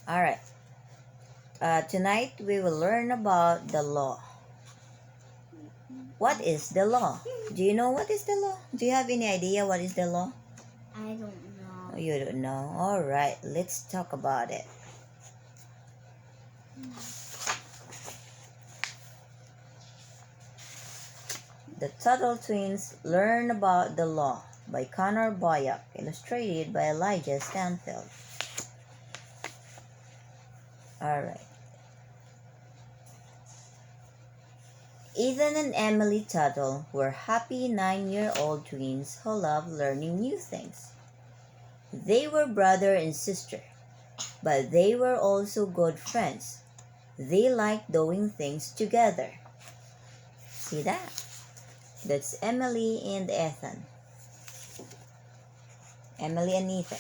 All right. Tonight we will learn about the law. What is the law? Do you know what is the law? Do you have any idea what is the law? I don't know. You don't know. All right. Let's talk about it. The Tuttle Twins Learn About the Law by Boyack, illustrated by Elijah Stanfield. All right. Ethan and Emily Tuttle were happy 9-year-old twins who loved learning new things. They were brother and sister, but they were also good friends. They liked doing things together. See that? That's Emily and Ethan. Emily and Ethan.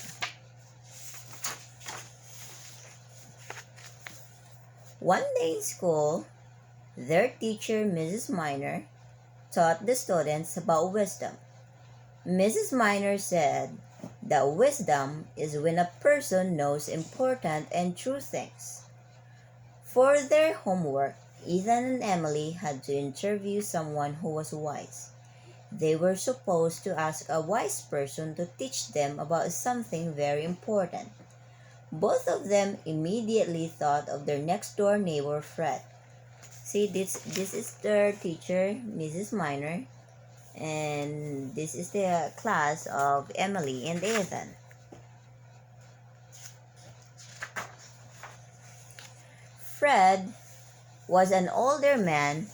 One day in school, their teacher, Mrs. Miner, taught the students about wisdom. Mrs. Miner said that wisdom is when a person knows important and true things. For their homework, Ethan and Emily had to interview someone who was wise. They were supposed to ask a wise person to teach them about something very important. Both of them immediately thought of their next-door neighbor, Fred. See, this is their teacher, Mrs. Miner, and this is the class of Emily and Ethan. Fred was an older man.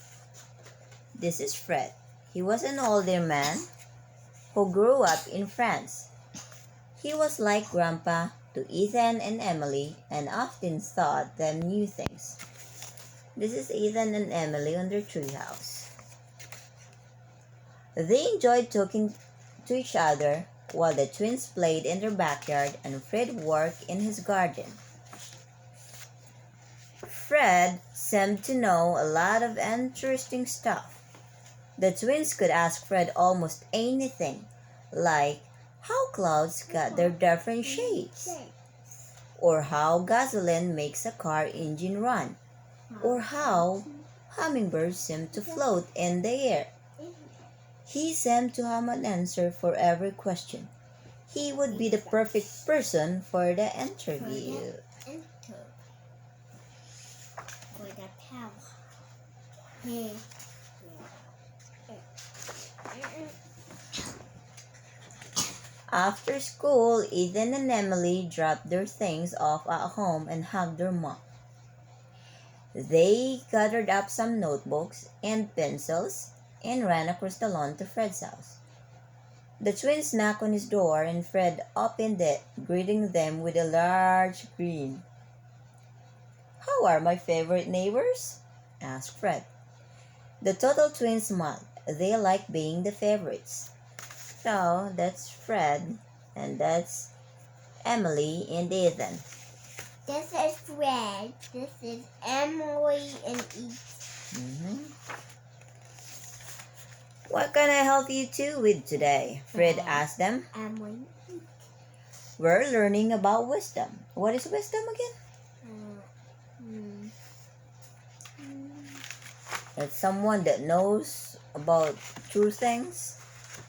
This is Fred. He was an older man who grew up in France. He was like Grandpa to Ethan and Emily and often taught them new things. This is Ethan and Emily on their treehouse. They enjoyed talking to each other while the twins played in their backyard and Fred worked in his garden. Fred seemed to know a lot of interesting stuff. The twins could ask Fred almost anything, like how clouds got their different shapes, or how gasoline makes a car engine run, or how hummingbirds seem to float in the air. He seemed to have an answer for every question. He would be the perfect person for the interview. After school, Ethan and Emily dropped their things off at home and hugged their mom. They gathered up some notebooks and pencils and ran across the lawn to Fred's house. The twins knocked on his door and Fred opened it, greeting them with a large grin. "How are my favorite neighbors?" asked Fred. The Tuttle twins smiled. They liked being the favorites. So that's Fred, and that's Emily and Ethan. This is Fred. This is Emily and Ethan. What can I help you two with today? Fred asked them. Emily. We're learning about wisdom. What is wisdom again? It's someone that knows about true things,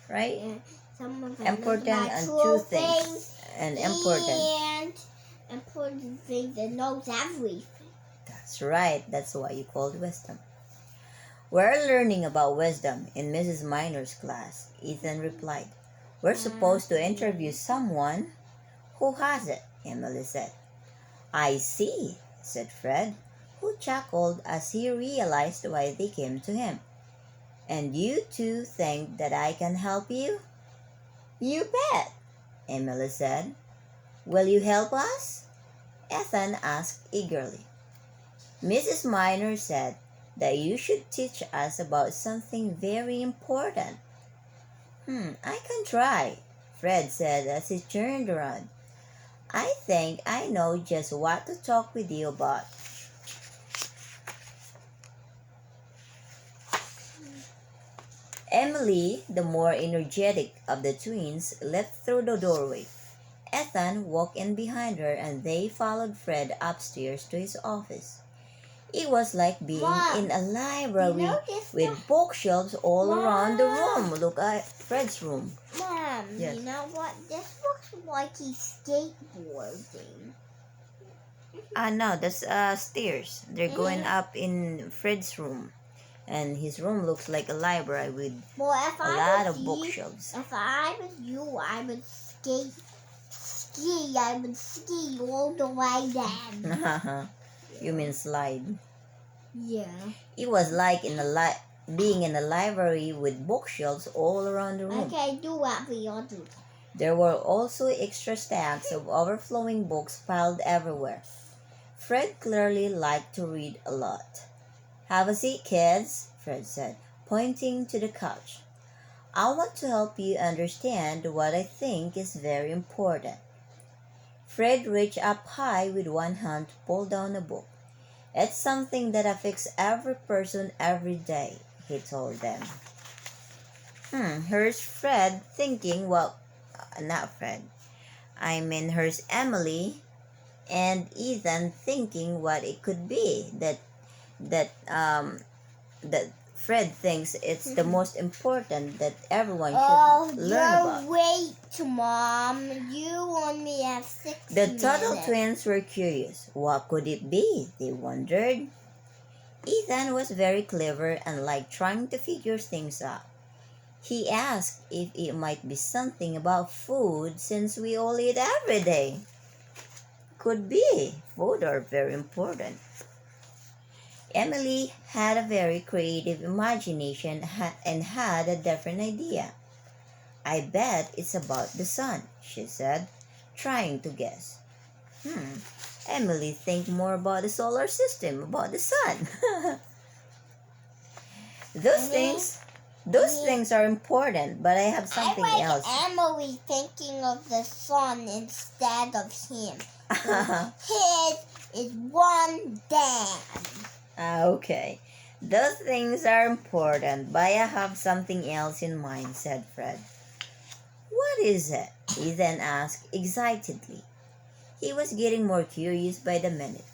right? Important and true things. And important things that knows everything. That's right. That's why you called wisdom. We're learning about wisdom in Mrs. Miner's class, Ethan replied. We're supposed to interview someone who has it, Emily said. I see, said Fred, who chuckled as he realized why they came to him. And you two think that I can help you? You bet, Emily said. Will you help us? Ethan asked eagerly. Mrs. Miner said that you should teach us about something very important. I can try, Fred said as he turned around. I think I know just what to talk with you about. Emily, the more energetic of the twins, leapt through the doorway. Ethan walked in behind her and they followed Fred upstairs to his office. It was like being Mom, in a library this with bookshelves all around the room. Mom. Look at Fred's room. Mom, Yes. you know what? This looks like he's skateboarding. No, that's stairs. They're going up in Fred's room. And his room looks like a library with Well, if a I lot was of you, bookshelves. If I was you, I would ski. I would ski all the way down. You mean slide. Yeah. It was like being in a library with bookshelves all around the room. Okay, do what we all do. There were also extra stacks of overflowing books piled everywhere. Fred clearly liked to read a lot. "Have a seat, kids," Fred said, pointing to the couch. "I want to help you understand what I think is very important." Fred reached up high with one hand to pull down a book. "It's something that affects every person every day," he told them. Here's Fred thinking, not Fred. Here's Emily and Ethan thinking what it could be that Fred thinks it's the most important that everyone should learn about. Wait, Mom. You only have 6 The minutes. Tuttle twins were curious. What could it be? They wondered. Ethan was very clever and liked trying to figure things out. He asked if it might be something about food since we all eat every day. Could be. Food are very important. Emily had a very creative imagination and had a different idea. "I bet it's about the sun," she said, trying to guess. Emily think more about the solar system, about the sun. Those things are important, but I have something I like else. Emily thinking of the sun instead of him. His is one dad. Okay. Those things are important, but I have something else in mind, said Fred. "What is it?" Ethan asked excitedly. He was getting more curious by the minute.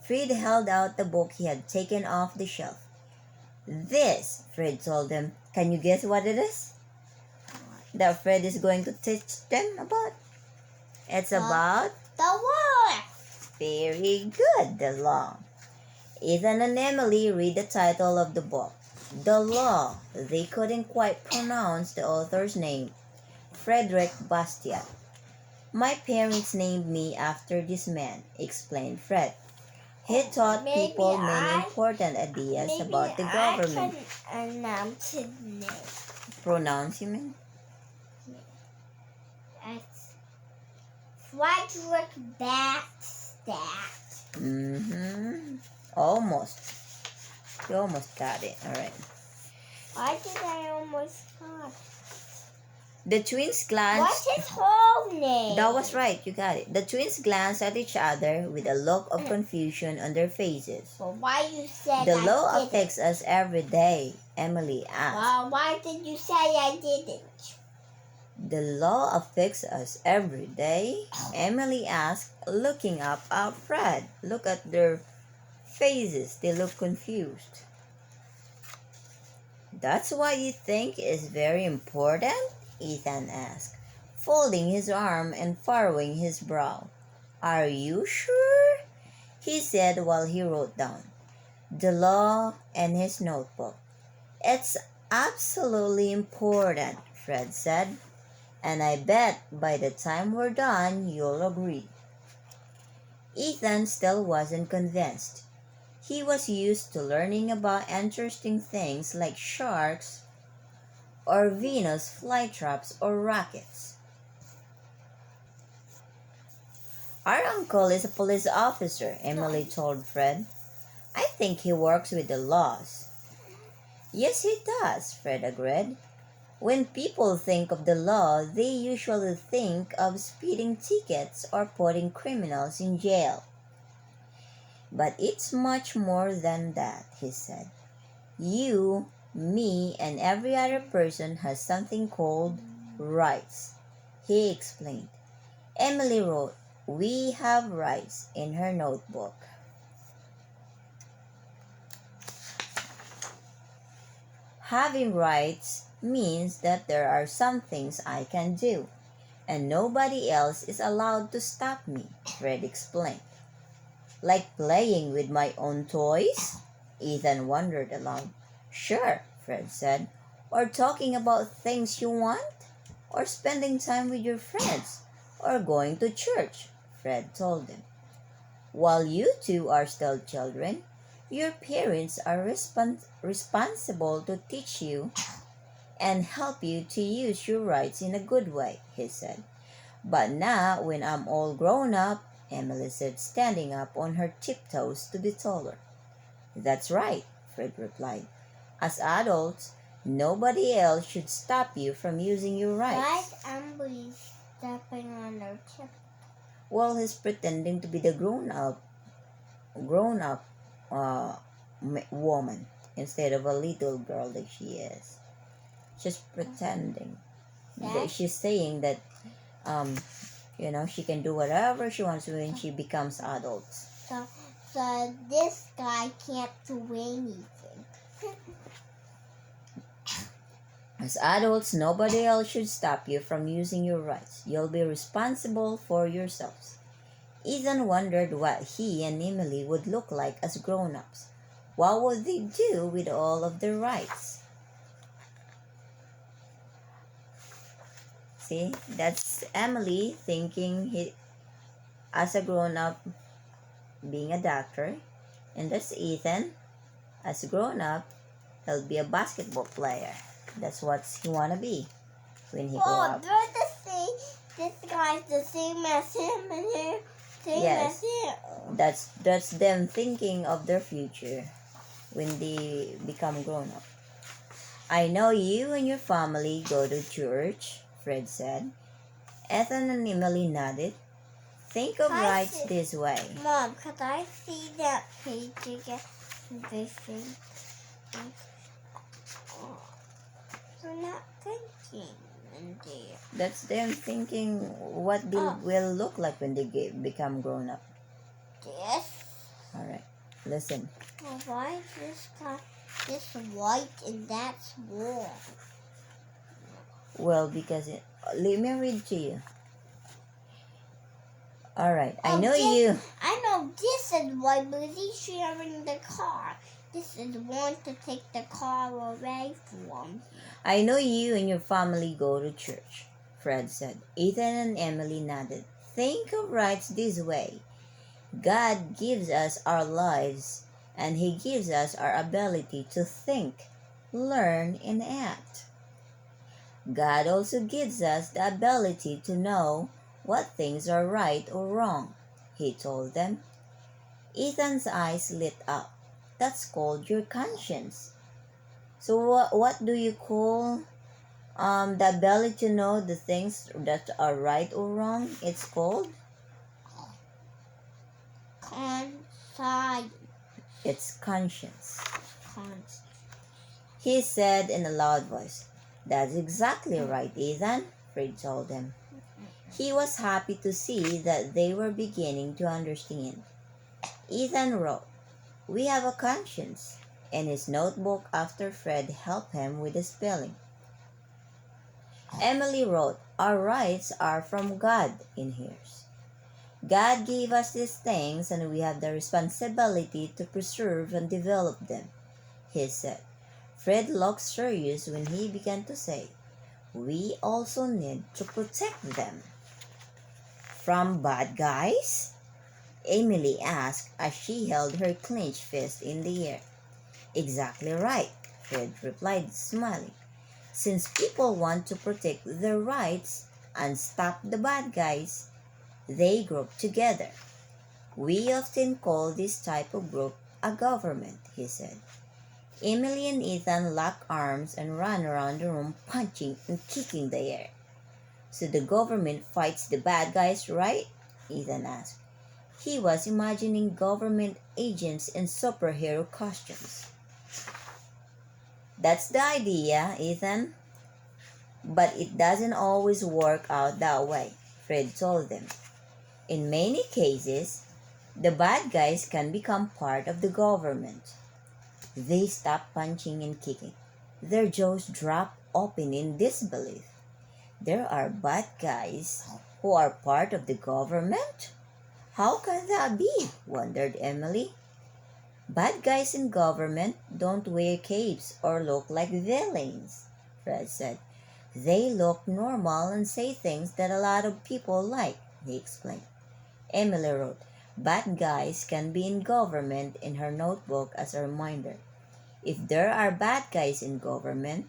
Fred held out the book he had taken off the shelf. "This," Fred told him. "Can you guess what it is?" That Fred is going to teach them about? It's about the law. Very good, the law. Ethan and Emily read the title of the book, The Law. They couldn't quite pronounce the author's name, Frederick Bastiat. "My parents named me after this man," explained Fred. He taught people many important ideas about the government. I can announce his name. Pronounce him in? It's Frederick Bastiat. Almost. You almost got it. All right. Why did I almost got it? The twins glanced. What's his whole name? That was right. You got it. The twins glanced at each other with a look of confusion on their faces. Well, why you said The I law didn't? affects us every day, Emily asked. Well, why did you say I didn't? The law affects us every day? Emily asked, looking up at Fred. Look at their faces. They look confused. "That's what you think is very important?" Ethan asked, folding his arm and furrowing his brow. "Are you sure?" he said while he wrote down the law in his notebook. "It's absolutely important," Fred said, "and I bet by the time we're done, you'll agree." Ethan still wasn't convinced. He was used to learning about interesting things like sharks or Venus flytraps or rockets. "Our uncle is a police officer," Emily told Fred. "I think he works with the laws." "Yes, he does," Fred agreed. "When people think of the law, they usually think of speeding tickets or putting criminals in jail. But it's much more than that," he said. "You, me, and every other person has something called rights," he explained. Emily wrote, "We have rights" in her notebook. Having rights means that there are some things I can do, and nobody else is allowed to stop me, Fred explained. Like playing with my own toys? Ethan wondered aloud. Sure, Fred said. Or talking about things you want? Or spending time with your friends? Or going to church? Fred told him. While you two are still children, your parents are responsible to teach you and help you to use your rights in a good way, he said. But now, when I'm all grown up, Emily said, standing up on her tiptoes to be taller. That's right, Fred replied. As adults, nobody else should stop you from using your rights. Why is Emily stepping on her tip? Well, he's pretending to be the grown up woman instead of a little girl that she is. Just pretending. That- She's saying that she can do whatever she wants when she becomes adult. So this guy can't do anything. As adults, nobody else should stop you from using your rights. You'll be responsible for yourselves. Ethan wondered what he and Emily would look like as grown-ups. What would they do with all of their rights? See, that's Emily thinking as a grown-up being a doctor. And that's Ethan. As a grown-up, he'll be a basketball player. That's what he wanna be when he grow up. They're the same. This guy's the same as him, and they're same as him. That's them thinking of their future when they become grown up. I know you and your family go to church, Fred said. Ethan and Emily nodded. Think of rights this way. Mom, could I see that page again? We're not thinking in there. That's them thinking what they will look like when they become grown up. Yes. All right, listen. Well, why is this guy this white and that's warm? Well, because let me read to you. All right, I know you. I know this is why, but he's sharing the car. This is one to take the car away from. I know you and your family go to church, Fred said. Ethan and Emily nodded. Think of rights this way. God gives us our lives, and He gives us our ability to think, learn, and act. God also gives us the ability to know what things are right or wrong, he told them. Ethan's eyes lit up. That's called your conscience. So what do you call the ability to know the things that are right or wrong? It's called? Conscience. It's conscience. He said in a loud voice. That's exactly right, Ethan, Fred told him. He was happy to see that they were beginning to understand. Ethan wrote, "We have a conscience," in his notebook after Fred helped him with the spelling. Emily wrote, "Our rights are from God," in hers. God gave us these things and we have the responsibility to preserve and develop them, he said. Fred looked serious when he began to say, "We also need to protect them." From bad guys? Emily asked as she held her clenched fist in the air. Exactly right, Fred replied, smiling. Since people want to protect their rights and stop the bad guys, they group together. We often call this type of group a government, he said. Emily and Ethan locked arms and ran around the room punching and kicking the air. So the government fights the bad guys, right? Ethan asked. He was imagining government agents in superhero costumes. That's the idea, Ethan. But it doesn't always work out that way, Fred told them. In many cases, the bad guys can become part of the government. They stopped punching and kicking. Their jaws dropped open in disbelief. There are bad guys who are part of the government? How can that be? Wondered Emily. Bad guys in government don't wear capes or look like villains, Fred said. They look normal and say things that a lot of people like, he explained. Emily wrote, bad guys can be in government in her notebook as a reminder. If there are bad guys in government,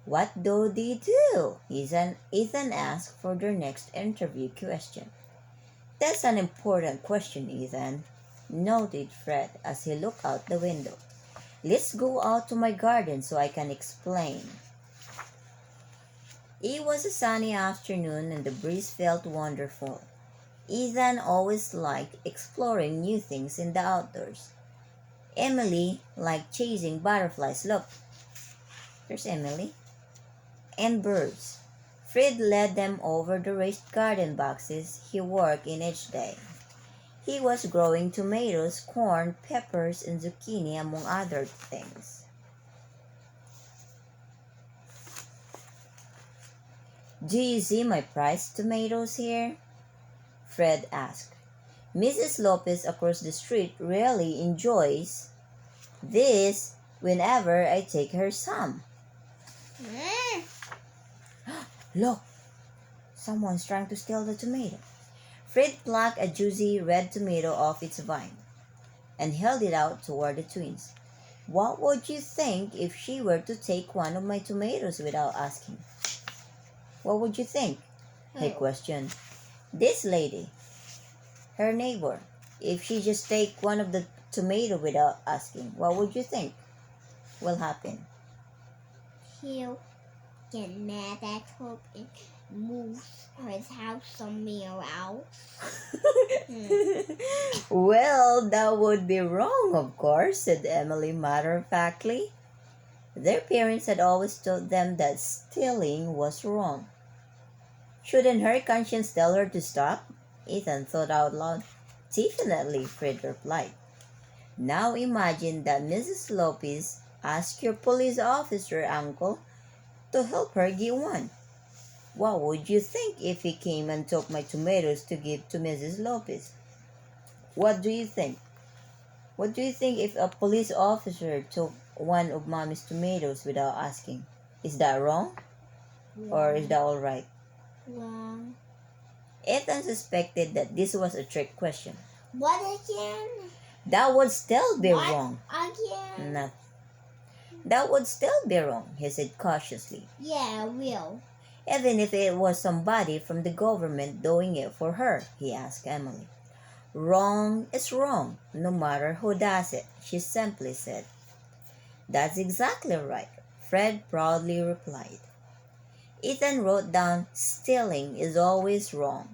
what do they do? Ethan asked for their next interview question. That's an important question, Ethan, noted Fred as he looked out the window. Let's go out to my garden so I can explain. It was a sunny afternoon and the breeze felt wonderful. Ethan always liked exploring new things in the outdoors. Emily liked chasing butterflies. Look, there's Emily. And birds. Fred led them over the raised garden boxes he worked in each day. He was growing tomatoes, corn, peppers, and zucchini, among other things. Do you see my prized tomatoes here? Fred asked. Mrs. Lopez across the street really enjoys this whenever I take her some. Look, someone's trying to steal the tomato. Fred plucked a juicy red tomato off its vine and held it out toward the twins. What would you think if she were to take one of my tomatoes without asking? What would you think? He questioned. This lady, her neighbor, if she just take one of the tomato without asking, what would you think will happen? He'll get mad at her and move his house somewhere else. Well, that would be wrong, of course, said Emily matter-of-factly. Their parents had always told them that stealing was wrong. Shouldn't her conscience tell her to stop? Ethan thought out loud. Definitely, Fred replied. Now imagine that Mrs. Lopez asked your police officer uncle to help her get one. What would you think if he came and took my tomatoes to give to Mrs. Lopez? What do you think? What do you think if a police officer took one of Mommy's tomatoes without asking? Is that wrong? Or is that all right? Wrong. Ethan suspected that this was a trick question. What again? That would still be What wrong. again? Nothing. That would still be wrong, he said cautiously. Yeah, it will. Even if it was somebody from the government doing it for her, he asked Emily. Wrong is wrong, no matter who does it, she simply said. That's exactly right, Fred proudly replied. Ethan wrote down, stealing is always wrong.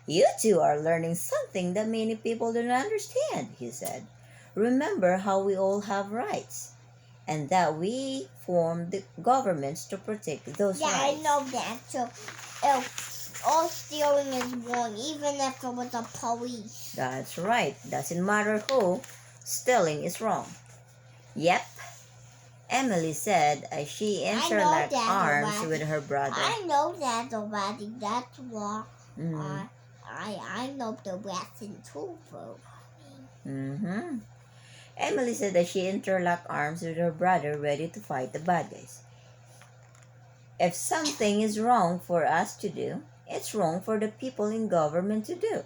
You two are learning something that many people don't understand, he said. Remember how we all have rights, and that we form the governments to protect those rights. I know that. So, all stealing is wrong, even if it was the police. That's right. Doesn't matter who, stealing is wrong. Yep, Emily said as she interlocked arms with her brother. I know that already. That's why Mm-hmm. I know the lesson too, bro. Mm-hmm. Emily said that she interlocked arms with her brother, ready to fight the bad guys. If something is wrong for us to do, it's wrong for the people in government to do.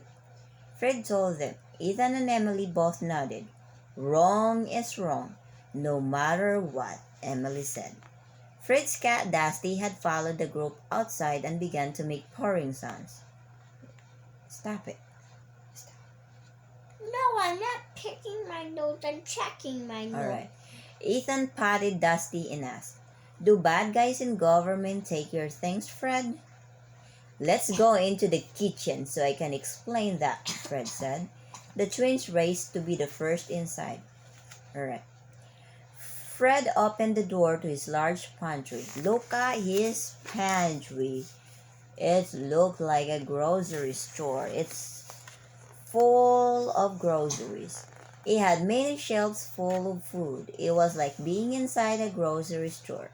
Fred told them. Ethan and Emily both nodded. Wrong is wrong, no matter what, Emily said. Fred's cat Dusty had followed the group outside and began to make purring sounds. Stop it. No, I'm not picking my nose. I'm checking my nose. All right. Ethan patted Dusty and asked, do bad guys in government take your things, Fred? Let's go into the kitchen so I can explain that, Fred said. The twins raced to be the first inside. All right. Fred opened the door to his large pantry. Look at his pantry. It looked like a grocery store. It's full of groceries. It had many shelves full of food. It was like being inside a grocery store.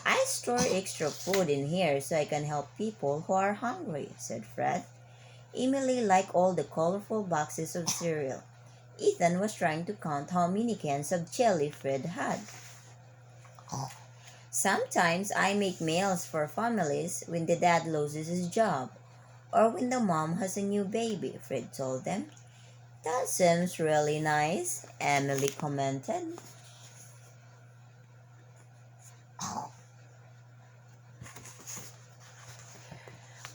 I store extra food in here so I can help people who are hungry, said Fred. Emily liked all the colorful boxes of cereal. Ethan was trying to count how many cans of jelly Fred had. Sometimes I make meals for families when the dad loses his job or when the mom has a new baby, Fred told them. That seems really nice, Emily commented.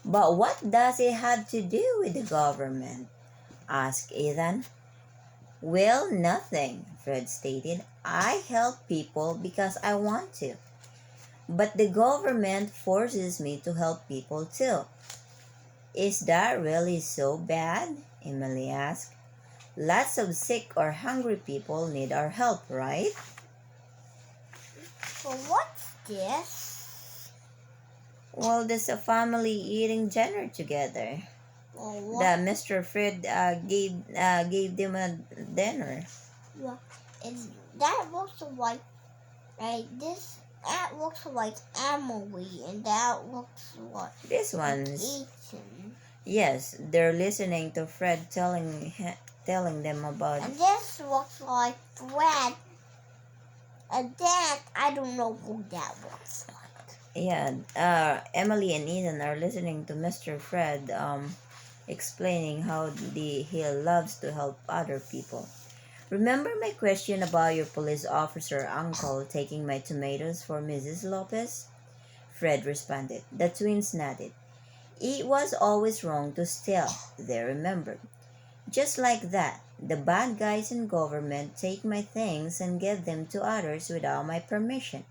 But what does it have to do with the government? Asked Ethan. Well, nothing, Fred stated. I help people because I want to. But the government forces me to help people too. Is that really so bad? Emily asked. Lots of sick or hungry people need our help, right? So what's this? Well, there's a family eating dinner together. Well, That Mr. Fred gave them a dinner. Well, that looks like this. That looks like Emily, and that looks like This one's Ethan. yes, they're listening to Fred telling them about. And this looks like Fred. And that I don't know who that looks like. Yeah, Emily and Ethan are listening to Mr. Fred explaining how he loves to help other people. Remember my question about your police officer uncle taking my tomatoes for Mrs. Lopez? Fred responded. The twins nodded. It was always wrong to steal, they remembered. Just like that, the bad guys in government take my things and give them to others without my permission.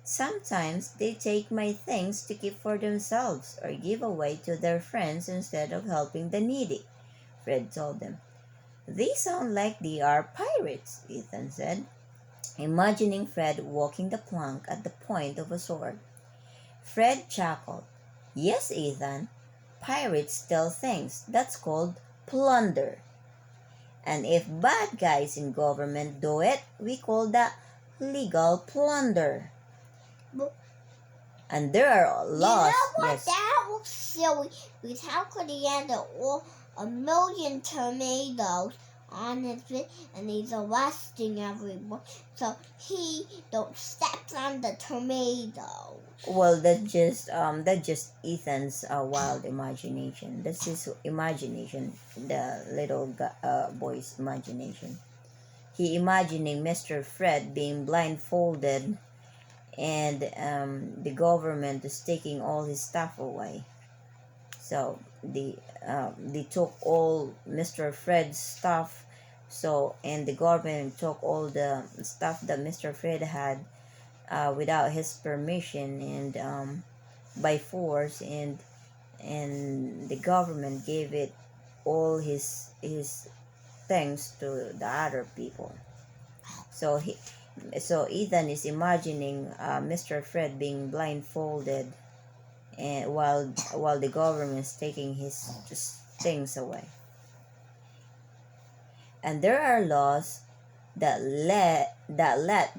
Sometimes they take my things to keep for themselves or give away to their friends instead of helping the needy, Fred told them. They sound like they are pirates, Ethan said, imagining Fred walking the plank at the point of a sword. Fred chuckled. Yes, Ethan, pirates steal things. That's called plunder. And if bad guys in government do it, we call that legal plunder. And there are laws. You know what? Yes. That looks silly. Because how could he end a million tomatoes on his feet and he's arresting everyone? So he don't step on the tomatoes. Well, that's just Ethan's wild imagination. That's his imagination, the little boy's imagination. He imagining Mr. Fred being blindfolded, and the government is taking all his stuff away. So they took all Mr. Fred's stuff. So and the government took all the stuff that Mr. Fred had without his permission and by force, and the government gave it all his things to the other people. So Ethan is imagining Mr. Fred being blindfolded, and while the government is taking his things away. And there are laws that let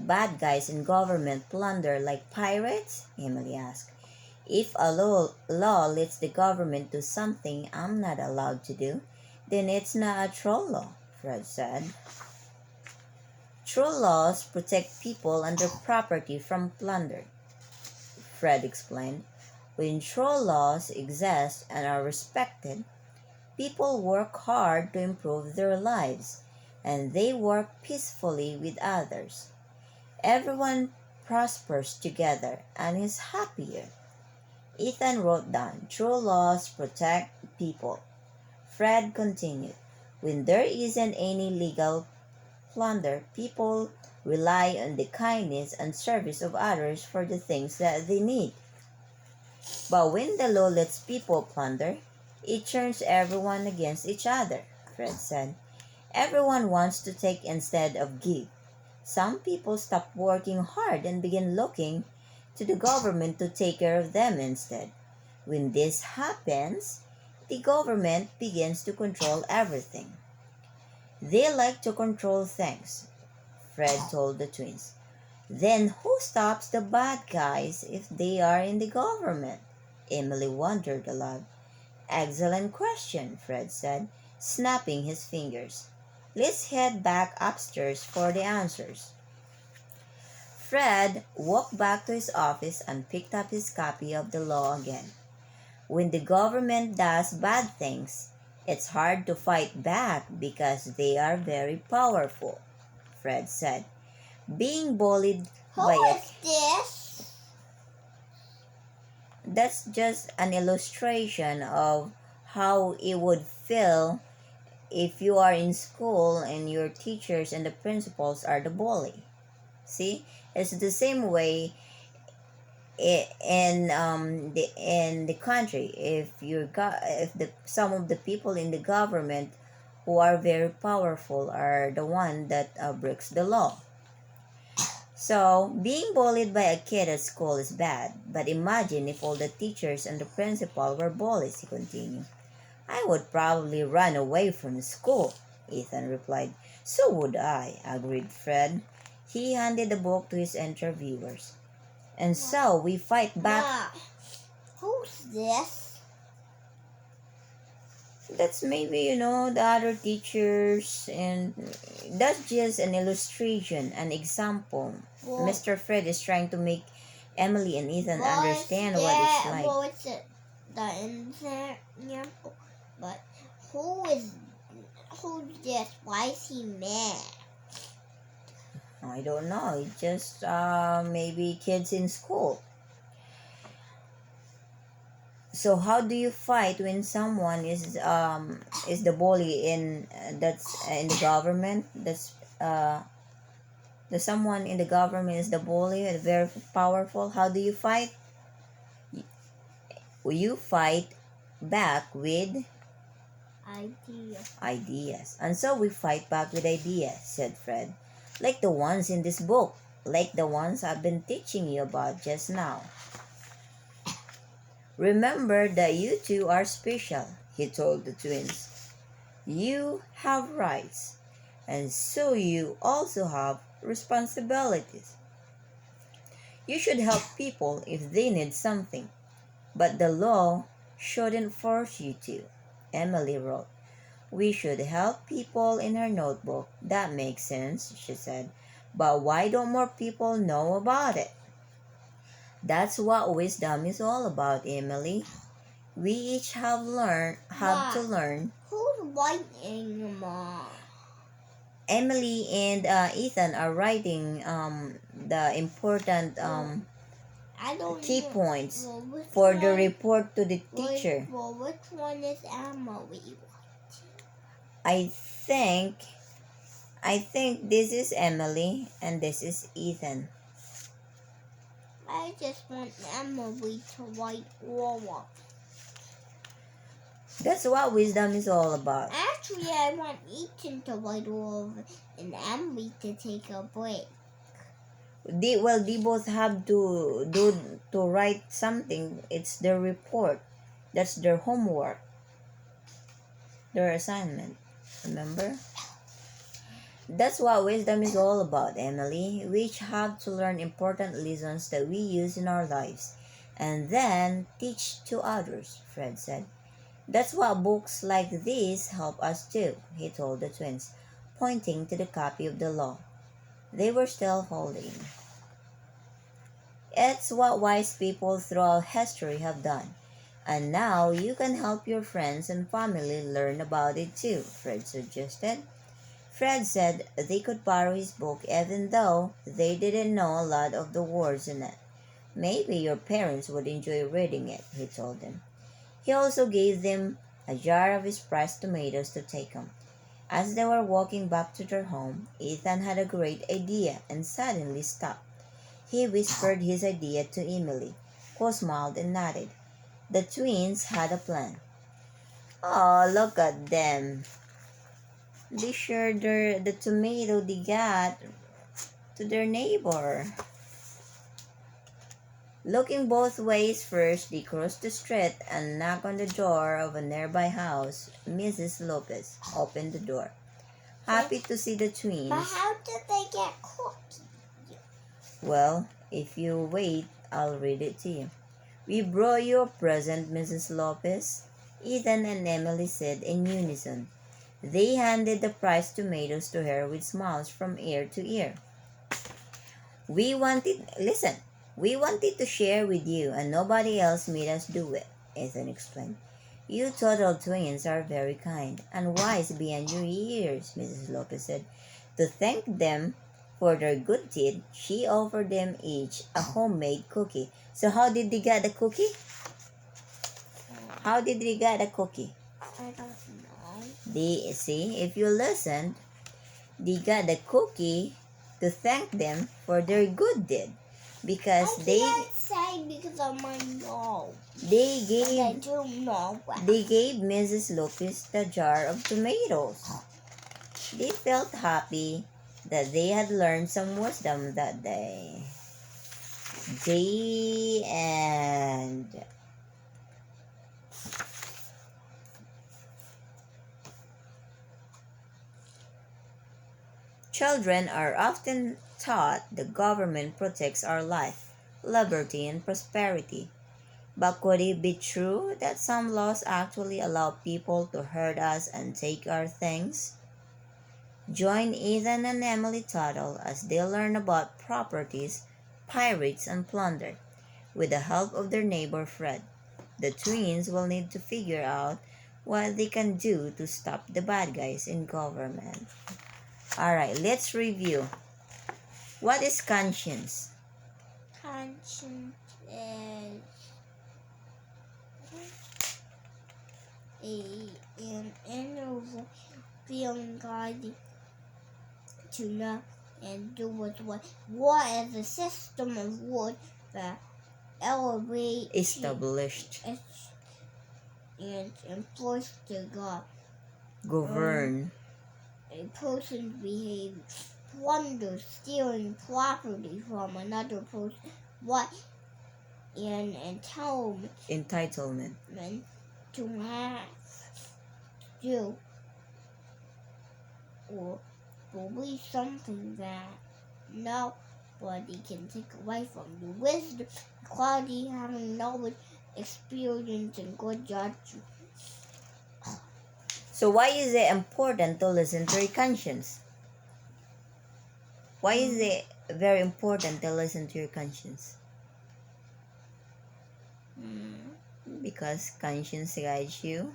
bad guys in government plunder like pirates? Emily asked. If a law lets the government do something I'm not allowed to do, then it's not a troll law, Fred said. True laws protect people and their property from plunder, Fred explained. When true laws exist and are respected, people work hard to improve their lives, and they work peacefully with others. Everyone prospers together and is happier. Ethan wrote down, true laws protect people. Fred continued, when there isn't any legal plunder, people rely on the kindness and service of others for the things that they need. But when the law lets people plunder, it turns everyone against each other, Fred said. Everyone wants to take instead of give. Some people stop working hard and begin looking to the government to take care of them instead. When this happens, the government begins to control everything. They like to control things, Fred told the twins. Then who stops the bad guys if they are in the government? Emily wondered aloud. Excellent question, Fred said, snapping his fingers. Let's head back upstairs for the answers. Fred walked back to his office and picked up his copy of the law again. When the government does bad things, it's hard to fight back because they are very powerful, Fred said. Being bullied Who by a... is this? That's just an illustration of how it would feel if you are in school and your teachers and the principals are the bully. See, it's the same way in the country. If the some of the people in the government who are very powerful are the one that breaks the law. So being bullied by a kid at school is bad, but imagine if all the teachers and the principal were bullies, he continued. I would probably run away from school, Ethan replied. So would I, agreed Fred. He handed the book to his interviewers. And so we fight back. Who's this? That's maybe, the other teachers, and that's just an illustration, an example. Mr. Fred is trying to make Emily and Ethan understand what it's like. Well, it's the example, but who's this? Why is he mad? I don't know. It's just maybe kids in school. So how do you fight when someone is the bully that's in the government? The someone in the government is the bully, very powerful. How do you fight? You fight back with ideas. And so we fight back with ideas, said Fred. Like the ones in this book, like the ones I've been teaching you about just now. Remember that you two are special, he told the twins. You have rights, and so you also have responsibilities. You should help people if they need something, but the law shouldn't force you to, Emily wrote. We should help people in her notebook. That makes sense, she said. But why don't more people know about it? That's what wisdom is all about, Emily. We each have to learn. Who's writing, Mom? Emily and Ethan are writing the important key points for the report to the teacher. Well, which one is Emily? I think this is Emily and this is Ethan. I just want Emily to write over. That's what wisdom is all about. Actually, I want Ethan to write over and Emily to take a break. They both have to write something. It's their report. That's their homework. Their assignment. Remember? That's what wisdom is all about, Emily. We each have to learn important lessons that we use in our lives and then teach to others, Fred said. That's what books like these help us do, he told the twins, pointing to the copy of the law they were still holding. It's what wise people throughout history have done. And now you can help your friends and family learn about it too, Fred suggested. Fred said they could borrow his book even though they didn't know a lot of the words in it. Maybe your parents would enjoy reading it, he told them. He also gave them a jar of his pressed tomatoes to take home. As they were walking back to their home, Ethan had a great idea and suddenly stopped. He whispered his idea to Emily, who smiled and nodded. The twins had a plan. Oh, look at them. They shared the tomato they got to their neighbor. Looking both ways first, they crossed the street and knocked on the door of a nearby house. Mrs. Lopez opened the door, happy to see the twins. But how did they get cookies? Well, if you wait, I'll read it to you. We brought you a present, Mrs. Lopez, Ethan and Emily said in unison. They handed the prized tomatoes to her with smiles from ear to ear. We wanted to share with you, and nobody else made us do it, Ethan explained. You Tuttle twins are very kind and wise beyond your years, Mrs. Lopez said. To thank them for their good deed, she offered them each a homemade cookie. So how did they get the cookie? How did they get the cookie? I don't know. If you listened, they got the cookie to thank them for their good deed. Because I can't say because of my nose. They I gave do know. They gave Mrs. Lopez the jar of tomatoes. They felt happy that they had learned some wisdom that day. The end. Children are often taught the government protects our life, liberty, and prosperity. But could it be true that some laws actually allow people to hurt us and take our things? Join Ethan and Emily Tuttle as they learn about properties, pirates, and plunder. With the help of their neighbor Fred, the twins will need to figure out what they can do to stop the bad guys in government. Alright, let's review. What is conscience? Conscience is an inner feeling guiding to know and do with what. War is a system of wood that elevates Established. And enforced to Govern. a person's behavior. Plunder, stealing property from another person. What an Entitlement. to have, do, or believe something that nobody can take away from you. Wisdom, quality, having knowledge, experience, and good judgment. So why is it important to listen to your conscience? Why is it very important to listen to your conscience? Because conscience guides you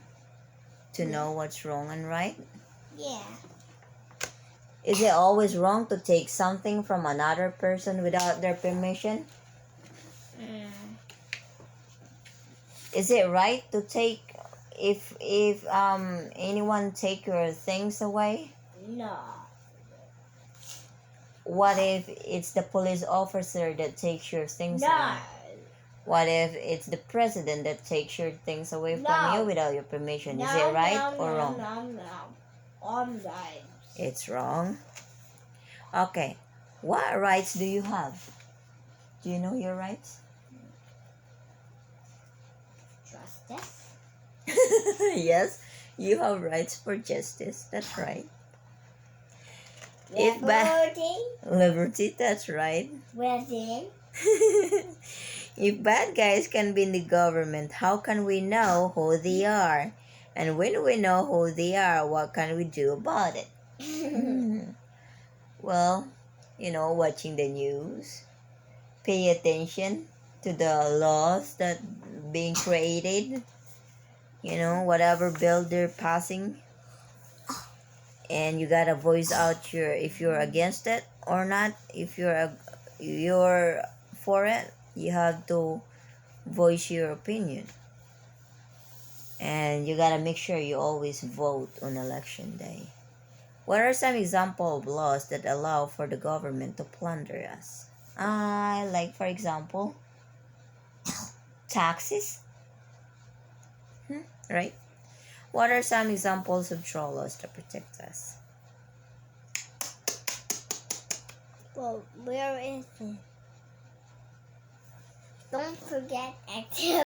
to know what's wrong and right. Yeah. Is it always wrong to take something from another person without their permission? Is it right to take if anyone take your things away? No. What if it's the police officer that takes your things away? What if it's the president that takes your things away from you without your permission? Is it right or wrong? I'm right. It's wrong. Okay. What rights do you have? Do you know your rights? Justice. Yes, you have rights for justice. That's right. Liberty, that's right. Within. If bad guys can be in the government, how can we know who they are? And when we know who they are, what can we do about it? Well, watching the news, pay attention to the laws that being created, whatever bill they're passing. And you gotta voice out if you're against it or not. If you're for it, you have to voice your opinion. And you gotta make sure you always vote on election day. What are some example of laws that allow for the government to plunder us? Like for example, taxes. Right? What are some examples of troll laws to protect us? Well, where is it? don't forget activity.